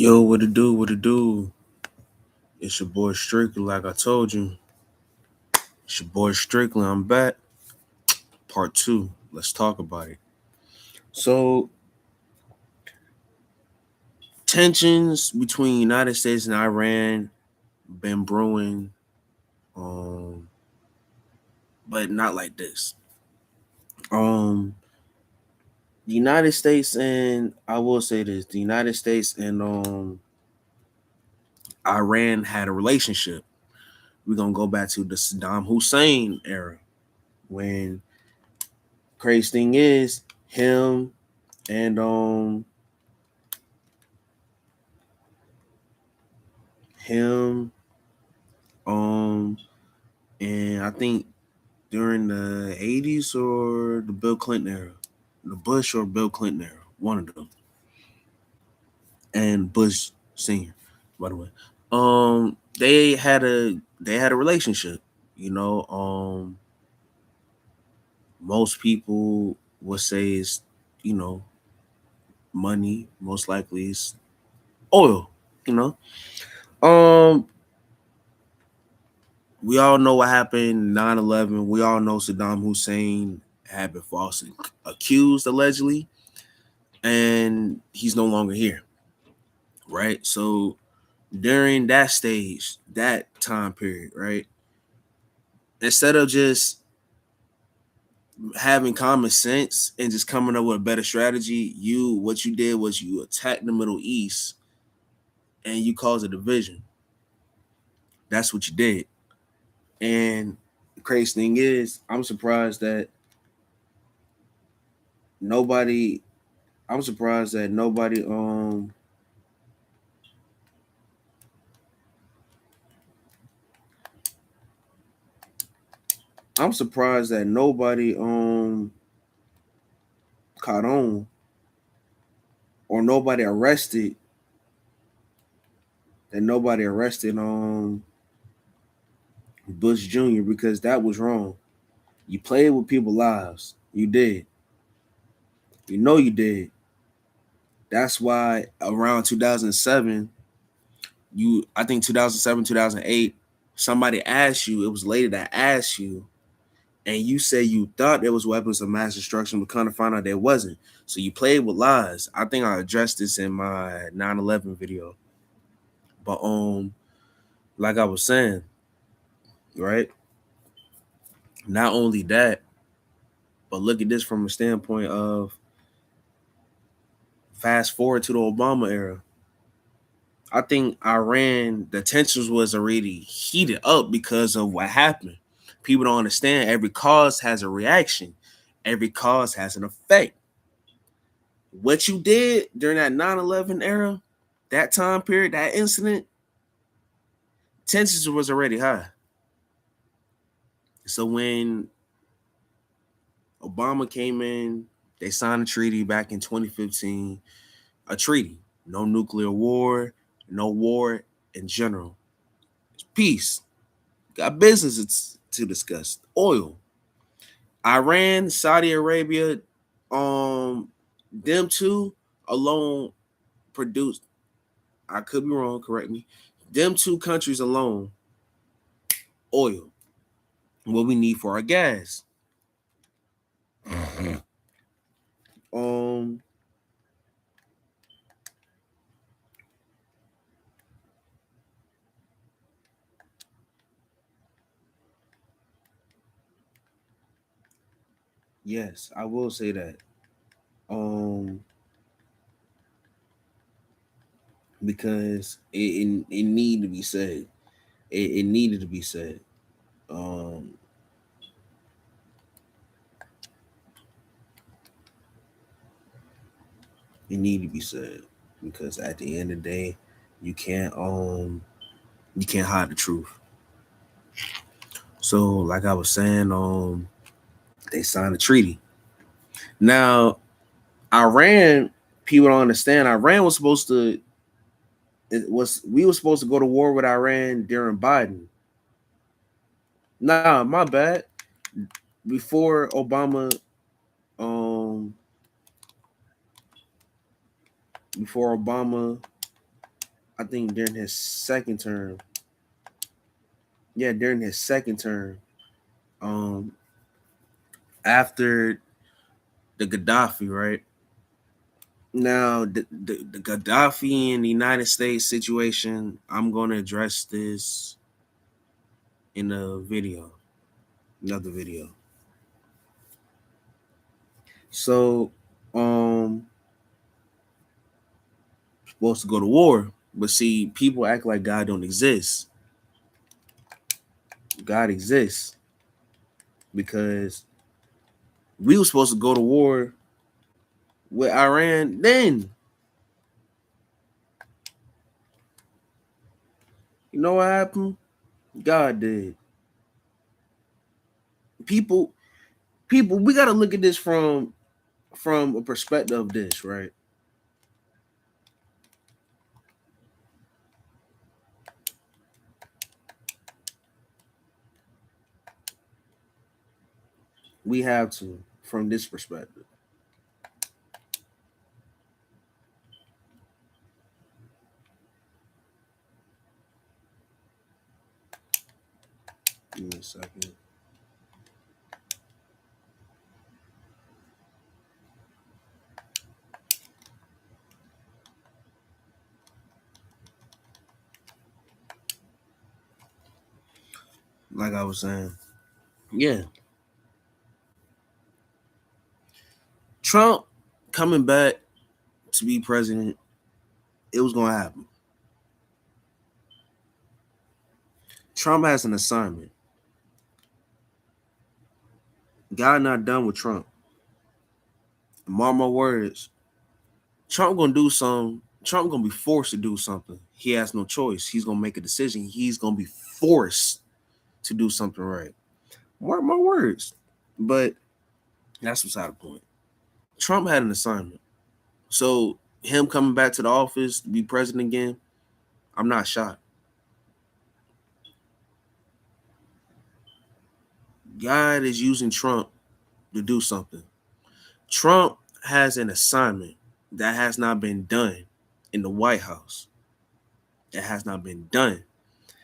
Yo, what it do? What it do? It's your boy Strictly, like I told you. It's your boy Strictly. I'm back. Part two. Let's talk about it. So, tensions between United States and Iran been brewing, um, but not like this. Um, the United States and I will say this: the United States and Iran had a relationship. We're gonna go back to the Saddam Hussein era when crazy thing is him and him um and I think during the 80s or the Bill Clinton era, the Bush or Bill Clinton era, one of them, and Bush Senior, by the way. They had a relationship, you know. Most people would say it's, you know, money. Most likely it's oil, you know. Um, we all know what happened 9/11. We all know Saddam Hussein had been falsely accused allegedly, and he's no longer here, right? So during that stage, that time period, right? Instead of just having common sense and just coming up with a better strategy, what you did was you attacked the Middle East and you caused a division. That's what you did. And the crazy thing is, nobody I'm surprised that nobody I'm surprised that nobody caught on or nobody arrested Bush Jr. because that was wrong. You played with people's lives. You did. You know you did. That's why around 2007, I think 2007, 2008, somebody asked you, it was a lady that asked you, and you said you thought there was weapons of mass destruction, but kind of found out there wasn't. So you played with lies. I think I addressed this in my 9/11 video. But like I was saying, right? Not only that, but look at this from a standpoint of fast forward to the Obama era. I think Iran, the tensions was already heated up because of what happened. People don't understand every cause has a reaction. Every cause has an effect. What you did during that 9/11 era, that time period, that incident, tensions was already high. So when Obama came in, they signed a treaty back in 2015, a treaty, no nuclear war, no war in general. It's peace. Got business to discuss. Oil. Iran, Saudi Arabia, them two alone produced, I could be wrong, correct me. Them two countries alone, oil. What we need for our gas. Um, yes, I will say that. Um, because it needed to be said. It needed to be said. Um, it needed to be said because at the end of the day, you can't you can't hide the truth. So, like I was saying, they signed a treaty. Now, Iran, people don't understand. Iran was supposed to. It was we were supposed to go to war with Iran during Biden. Nah, my bad. Before Obama, um, before Obama I think during his second term. Yeah, during his second term. Um, after the Gaddafi, right? Now, the Gaddafi and the United States situation, I'm going to address this in a video, another video. So, supposed to go to war, but see, people act like God don't exist. God exists because we were supposed to go to war with Iran then. You know what happened? God did. People, people, we got to look at this from a perspective of this, right? We have to from this perspective. Give me a second. Like I was saying, yeah, Trump coming back to be president, it was gonna happen. Trump has an assignment. God not done with Trump. Mark my words. Trump gonna do something. Trump gonna be forced to do something. He has no choice. He's gonna make a decision. He's gonna be forced to do something right. Mark my words. But that's beside the point. Trump had an assignment. So him coming back to the office to be president again, I'm not shocked. God is using Trump to do something. Trump has an assignment that has not been done in the White House. It has not been done.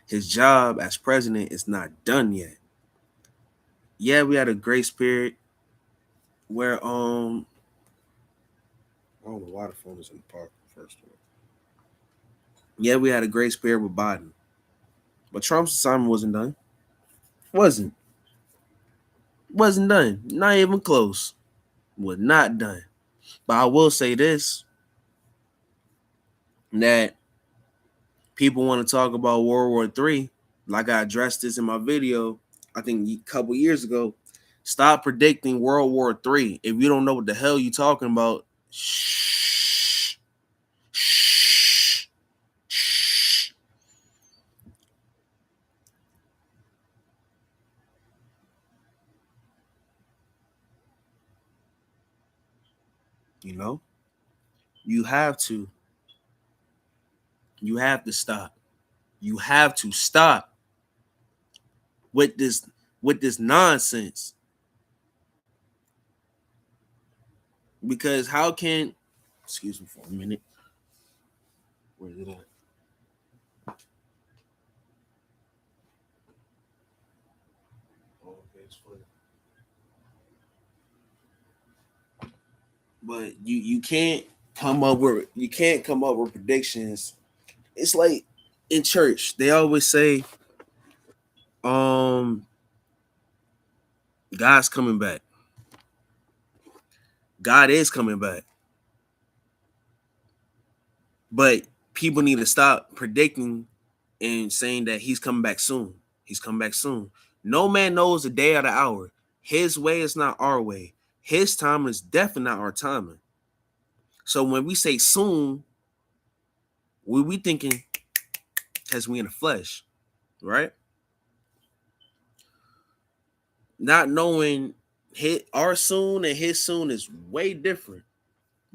His job as president is not done yet. Yeah, we had a grace period where oh the water phone is in the park first of all. Yeah, we had a grace period with Biden. But Trump's assignment wasn't done. Wasn't. Wasn't done. Not even close. Was not done. But I will say this that people want to talk about World War III, like I addressed this in my video, I think a couple years ago. Stop predicting World War III. If you don't know what the hell you're talking about, shh, shh, shh. You know, you have to, you have to stop. You have to stop with this nonsense. Because how can, excuse me for a minute, where is it at? Oh, okay, it's funny. But you can't come up with predictions. It's like in church, they always say, um, God's coming back. God is coming back. But people need to stop predicting and saying that he's coming back soon. He's coming back soon. No man knows the day or the hour. His way is not our way. His time is definitely not our timing. So when we say soon, we thinking because we in the flesh, right? Not knowing our soon and his soon is way different.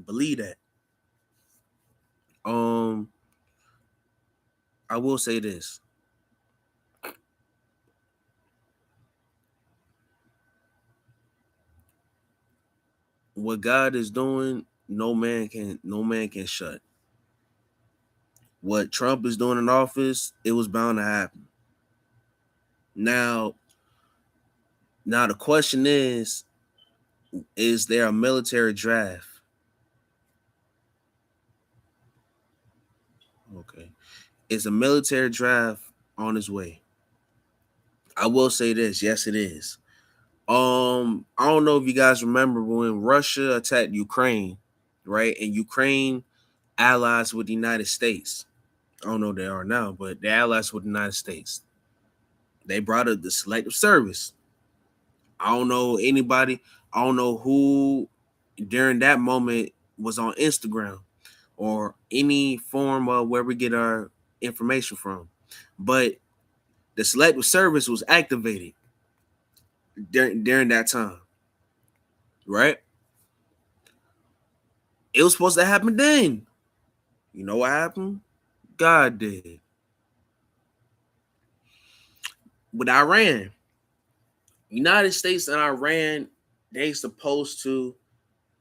Believe that. Um, I will say this. What God is doing, no man can shut. what Trump is doing in office, it was bound to happen. Now the question is there a military draft? Okay. Is a military draft on its way? I will say this, yes, it is. I don't know if you guys remember when Russia attacked Ukraine, right? And Ukraine allies with the United States. I don't know if they are now, but they're allies with the United States. They brought up the Selective Service. I don't know anybody. I don't know who during that moment was on Instagram or any form of where we get our information from. But the Selective Service was activated during that time, right? It was supposed to happen then. You know what happened? God did. With Iran, United States and Iran, they supposed to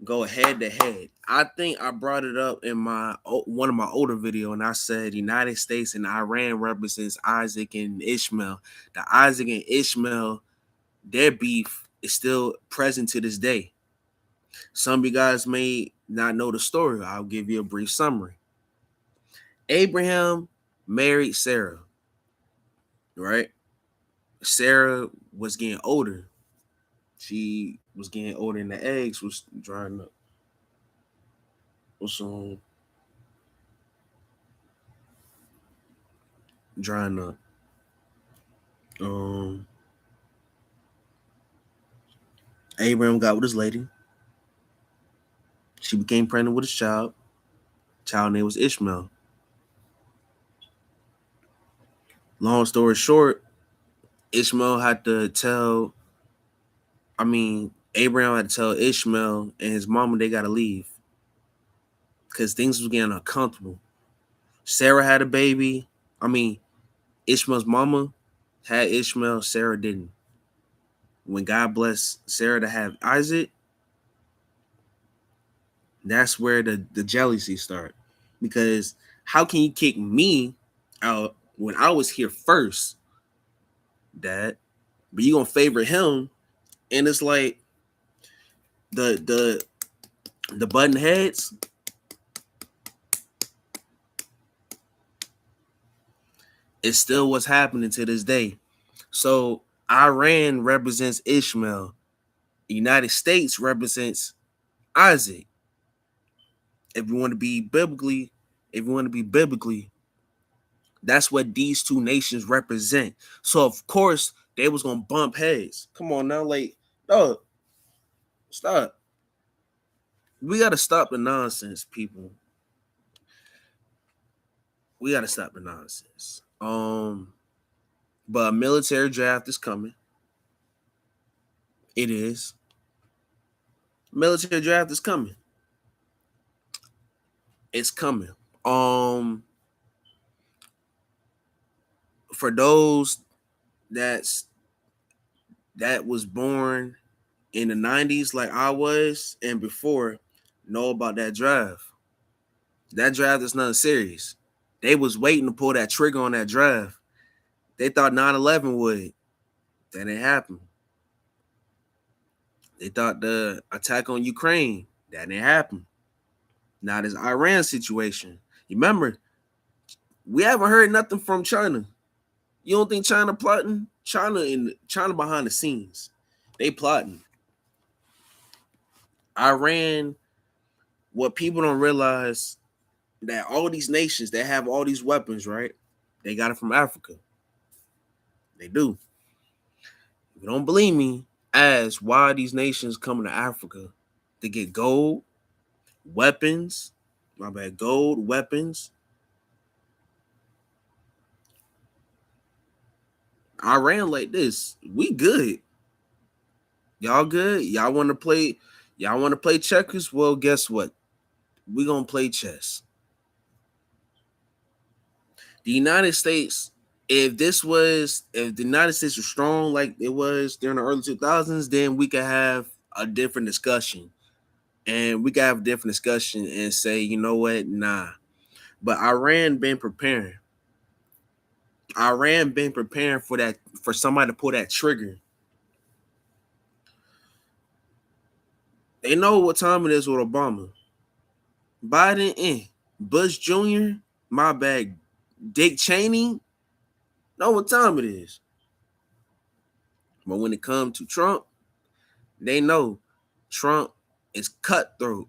go head to head. I think I brought it up in one of my older video, and I said United States and Iran represents Isaac and Ishmael. The Isaac and Ishmael, their beef is still present to this day. Some of you guys may not know the story. I'll give you a brief summary. Abraham married Sarah, right? Sarah was getting older. She was getting older, and the eggs was drying up. So drying up. Abraham got with his lady. She became pregnant with his child. Child name was Ishmael. Long story short, Ishmael had to tell. Abraham had to tell Ishmael and his mama they gotta leave because things was getting uncomfortable. Sarah had a baby. Ishmael's mama had Ishmael. Sarah didn't. When God blessed Sarah to have Isaac, that's where the jealousy start. Because how can you kick me out when I was here first, Dad? But you gonna favor him, and it's like the button heads. It's still what's happening to this day. So Iran represents Ishmael. The United States represents Isaac. If you want to be biblically, that's what these two nations represent. So of course they was gonna bump heads. Come on now, no, stop. We gotta stop the nonsense, people. We gotta stop the nonsense. But a military draft is coming. It is. Military draft is coming. It's coming. For those that was born in the 90s like I was and before, know about that draft. That draft is nothing serious. They was waiting to pull that trigger on that draft. They thought 9/11 would. That didn't happen. They thought the attack on Ukraine. That didn't happen. Now this Iran situation. You remember, we haven't heard nothing from China. You don't think China plotting? China behind the scenes. They plotting. Iran, what people don't realize, that all these nations that have all these weapons, right? They got it from Africa. They do. If you don't believe me, ask why these nations coming to Africa to get gold, weapons. Gold, weapons. Iran like this. We good. Y'all good? Y'all want to play checkers? Well, guess what? We gonna play chess. The United States, if the United States was strong like it was during the early 2000s, then we could have a different discussion. And we could have a different discussion and say, you know what? Nah. But Iran been preparing. Iran been preparing for that, for somebody to pull that trigger. They know what time it is with Obama. Biden in. Bush Jr., my bad. Dick Cheney, know what time it is. But when it comes to Trump, they know Trump is cutthroat.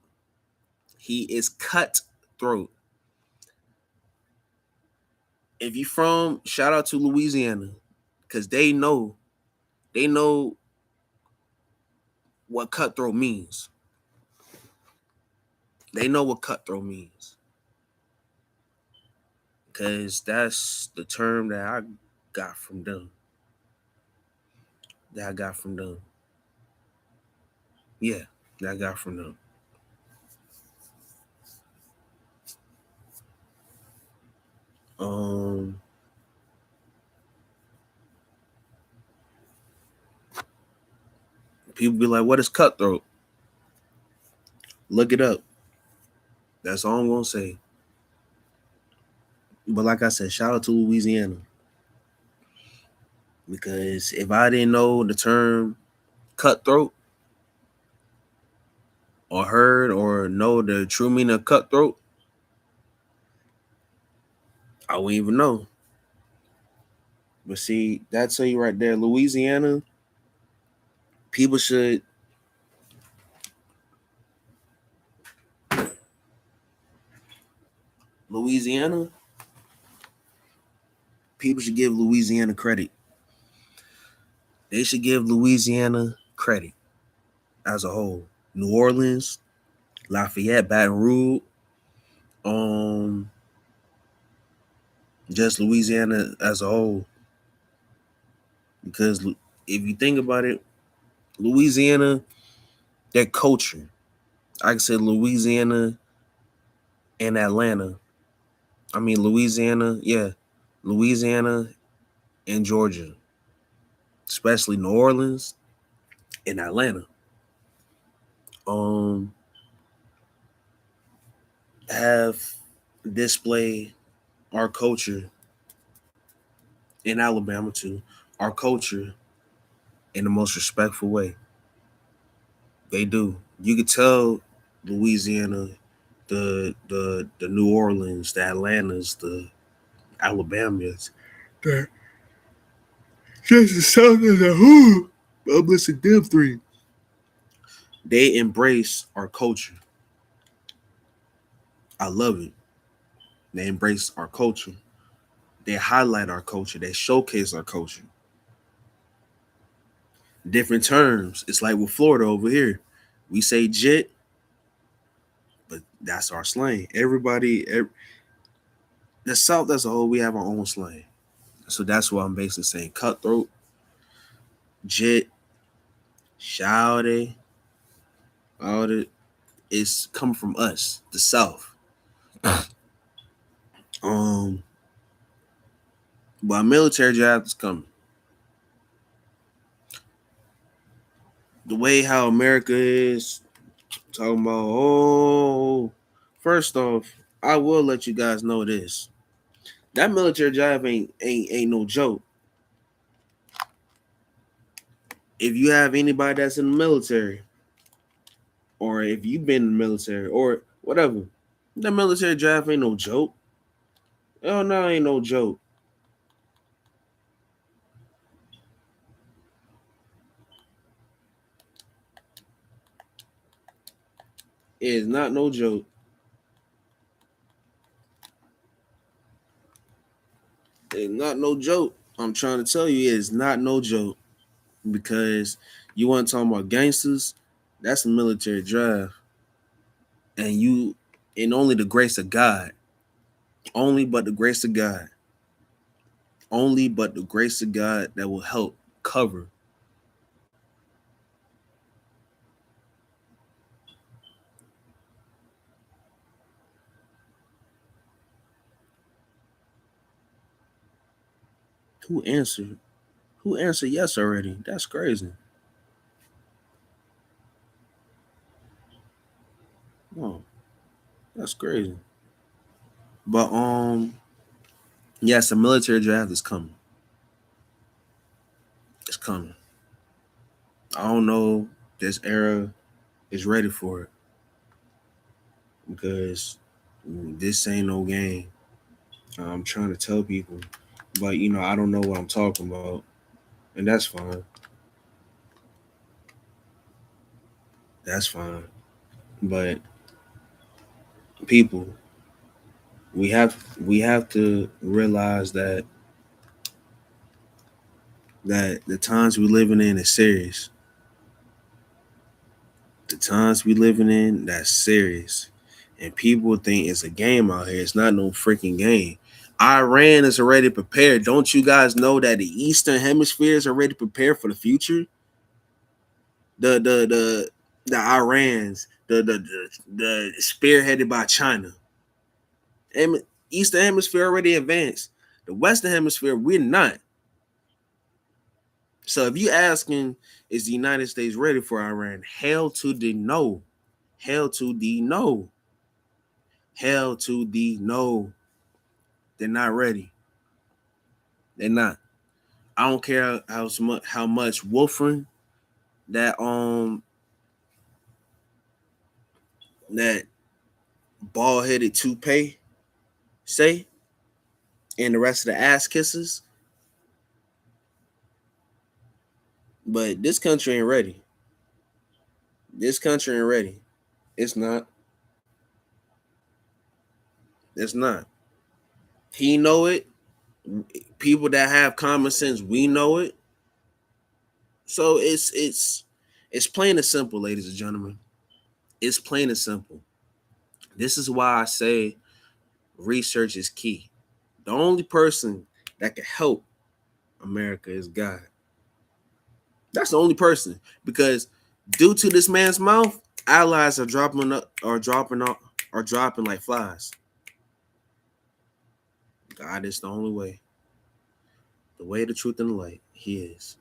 He is cutthroat. If you from, shout out to Louisiana, because they know what cutthroat means. They know what cutthroat means. Because that's the term that I got from them. That I got from them. Yeah, that I got from them. Um, People be like, what is cutthroat? Look it up. That's all I'm gonna say. But like I said, shout out to Louisiana. Because if I didn't know the term cutthroat, or heard or know the true meaning of cutthroat, I wouldn't even know. But see, that tell you right there, Louisiana, people should Louisiana, people should give Louisiana credit. They should give Louisiana credit as a whole. New Orleans, Lafayette, Baton Rouge, um, just Louisiana as a whole. Because if you think about it, Louisiana, their culture. I can say Louisiana and Atlanta. I mean Louisiana, yeah, Louisiana and Georgia, especially New Orleans and Atlanta. Um, have display our culture in Alabama too, our culture in the most respectful way. They do. You could tell Louisiana, the New Orleans, the Atlantas, the Alabamas, the just the South of the who. I'm listening to them three. They embrace our culture. I love it. They embrace our culture. They highlight our culture. They showcase our culture. Different terms. It's like with Florida over here. We say jit, but that's our slang. The South as a whole, we have our own slang. So that's why I'm basically saying cutthroat, jit, shouty, all that is coming from us, the South. Um, but a military job is coming. The way how America is talking about, first off, I will let you guys know this. That military job ain't no joke. If you have anybody that's in the military, or if you've been in the military, or whatever, that military draft ain't no joke. Oh no, ain't no joke. It is not no joke. It's not no joke. I'm trying to tell you, it is not no joke. Because you want to talk about gangsters, that's a military draft. And only the grace of God. Only but the grace of God. Only but the grace of God that will help cover. Who answered? Who answered yes already? That's crazy. Oh, that's crazy. But yes, the military draft is coming. It's coming. I don't know if this era is ready for it because this ain't no game. I'm trying to tell people, but I don't know what I'm talking about, and that's fine. That's fine. But people, we have to realize that the times we're living in is serious. The times we living in, that's serious. And people think it's a game out here. It's not no freaking game. Iran is already prepared. Don't you guys know that the Eastern Hemisphere is already prepared for the future? The Irans, the spearheaded by China. Eastern Hemisphere already advanced. The Western Hemisphere, we're not. So if you asking, is the United States ready for Iran? Hell to the no. Hell to the no. Hell to the no. They're not ready. They're not. I don't care how much Wolfram that that bald headed toupee say, and the rest of the ass kissers. But this country ain't ready. This country ain't ready. It's not. It's not. He know it. People that have common sense, we know it. So it's plain and simple, ladies and gentlemen. It's plain and simple. This is why I say research is key. The only person that can help America is God. That's the only person, because due to this man's mouth, allies are dropping like flies. God is the only way. The way, the truth, and the light. He is.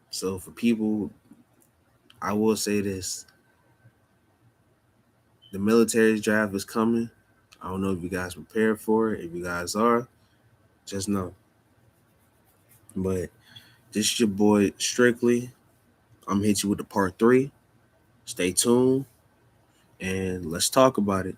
So for people, I will say this. The military draft is coming. I don't know if you guys prepared for it. If you guys are, just know. But this is your boy Strictly. I'm gonna hit you with the part 3. Stay tuned and let's talk about it.